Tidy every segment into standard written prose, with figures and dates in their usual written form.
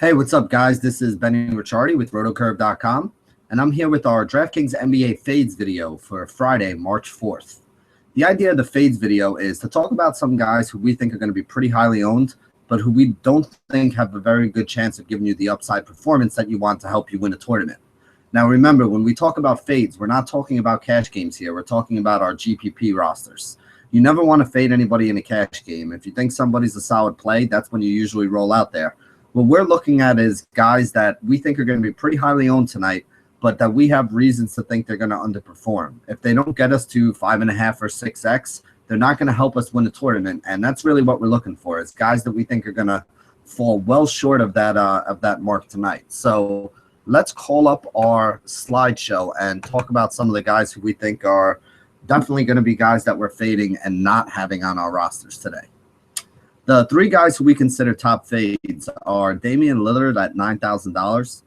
Hey, what's up, guys? This is Benny Ricciardi with rotocurve.com, and I'm here with our DraftKings NBA Fades video for Friday, March 4th. The idea of the Fades video is to talk about some guys who we think are going to be pretty highly owned, but who we don't think have a very good chance of giving you the upside performance that you want to help you win a tournament. Now, remember, when we talk about fades, we're not talking about cash games here. We're talking about our GPP rosters. You never want to fade anybody in a cash game. If you think somebody's a solid play, that's when you usually roll out there. What we're looking at is guys that we think are going to be pretty highly owned tonight, but that we have reasons to think they're going to underperform. If they don't get us to 5.5 or 6x, they're not going to help us win a tournament, and that's really what we're looking for. Is guys that we think are going to fall well short of that mark tonight. So let's call up our slideshow and talk about some of the guys who we think are definitely going to be guys that we're fading and not having on our rosters today. The three guys who we consider top fades are Damian Lillard at $9,000,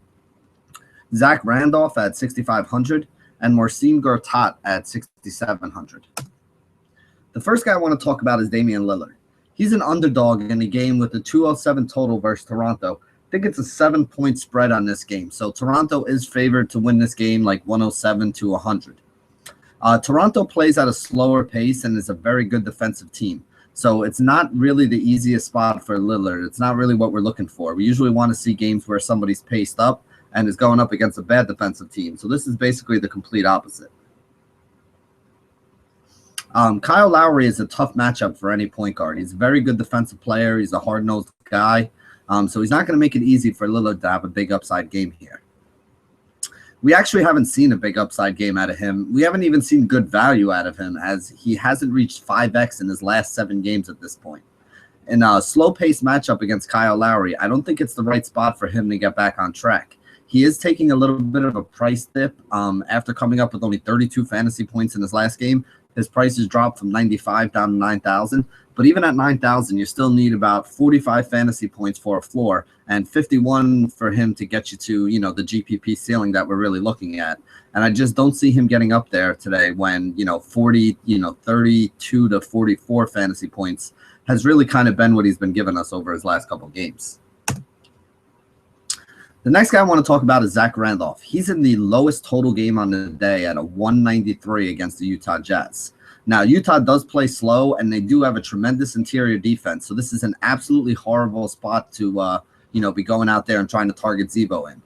Zach Randolph at $6,500, and Marcin Gortat at $6,700. The first guy I want to talk about is Damian Lillard. He's an underdog in a game with a 207 total versus Toronto. I think it's a 7-point spread on this game. So Toronto is favored to win this game like 107 to 100. Toronto plays at a slower pace and is a very good defensive team. So it's not really the easiest spot for Lillard. It's not really what we're looking for. We usually want to see games where somebody's paced up and is going up against a bad defensive team. So this is basically the complete opposite. Kyle Lowry is a tough matchup for any point guard. He's a very good defensive player. He's a hard-nosed guy. So he's not going to make it easy for Lillard to have a big upside game here. We actually haven't seen a big upside game out of him. We haven't even seen good value out of him, as he hasn't reached 5x in his last 7 games at this point. In a slow-paced matchup against Kyle Lowry, I don't think it's the right spot for him to get back on track. He is taking a little bit of a price dip after coming up with only 32 fantasy points in his last game. His price has dropped from 95 down to 9,000. But even at 9,000, you still need about 45 fantasy points for a floor and 51 for him to get you to, the GPP ceiling that we're really looking at. And I just don't see him getting up there today when, 32 to 44 fantasy points has really kind of been what he's been giving us over his last couple of games. The next guy I want to talk about is Zach Randolph. He's in the lowest total game on the day at a 193 against the Utah Jazz. Now, Utah does play slow, and they do have a tremendous interior defense. So this is an absolutely horrible spot to, be going out there and trying to target Zebo in.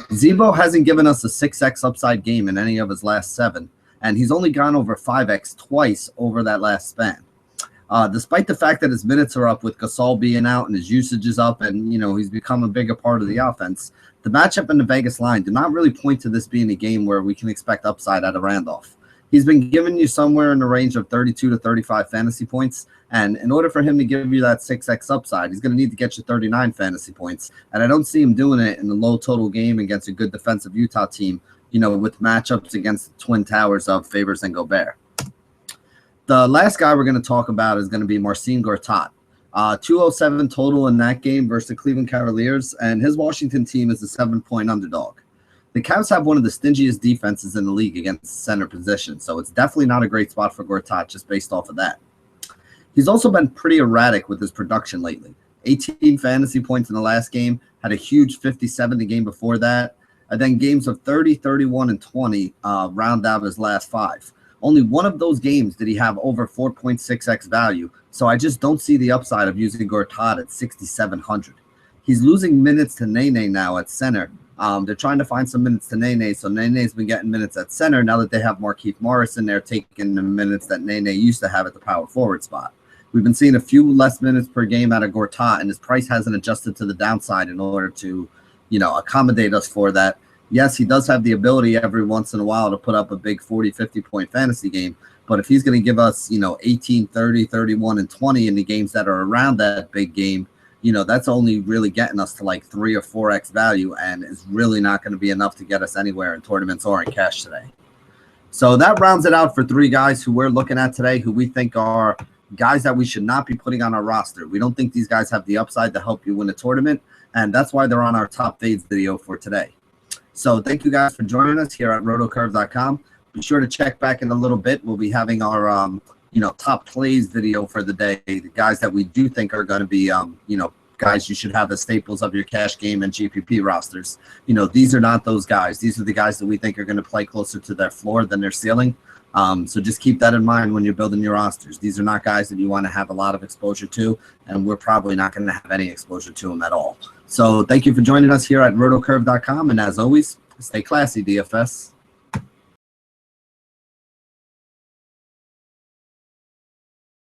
Zebo hasn't given us a 6x upside game in any of his last 7, and he's only gone over 5x twice over that last span. Despite the fact that his minutes are up with Gasol being out and his usage is up and, he's become a bigger part of the offense, the matchup in the Vegas line do not really point to this being a game where we can expect upside out of Randolph. He's been giving you somewhere in the range of 32 to 35 fantasy points, and in order for him to give you that 6x upside, he's going to need to get you 39 fantasy points, and I don't see him doing it in the low total game against a good defensive Utah team, with matchups against the Twin Towers of Favors and Gobert. The last guy we're going to talk about is going to be Marcin Gortat. 207 total in that game versus the Cleveland Cavaliers, and his Washington team is a 7-point underdog. The Cavs have one of the stingiest defenses in the league against center position, so it's definitely not a great spot for Gortat just based off of that. He's also been pretty erratic with his production lately. 18 fantasy points in the last game, had a huge 57 the game before that, and then games of 30, 31, and 20 round out his last 5. Only one of those games did he have over 4.6x value, so I just don't see the upside of using Gortat at 6,700. He's losing minutes to Nene now at center. They're trying to find some minutes to Nene, so Nene's been getting minutes at center now that they have Markieff Morris in there taking the minutes that Nene used to have at the power forward spot. We've been seeing a few less minutes per game out of Gortat, and his price hasn't adjusted to the downside in order to, accommodate us for that. Yes, he does have the ability every once in a while to put up a big 40, 50-point fantasy game, but if he's going to give us, 18, 30, 31, and 20 in the games that are around that big game, that's only really getting us to like 3 or 4x value and is really not going to be enough to get us anywhere in tournaments or in cash today. So that rounds it out for 3 guys who we're looking at today who we think are guys that we should not be putting on our roster. We don't think these guys have the upside to help you win a tournament, and that's why they're on our top fades video for today. So thank you guys for joining us here at rotocurve.com. Be sure to check back in a little bit. We'll be having our top plays video for the day, the guys that we do think are going to be guys you should have as staples of your cash game and GPP rosters. You know, these are not those guys. These are the guys that we think are going to play closer to their floor than their ceiling. So just keep that in mind when you're building your rosters. These are not guys that you want to have a lot of exposure to, and we're probably not going to have any exposure to them at all. So thank you for joining us here at rotocurve.com, and as always, stay classy, DFS.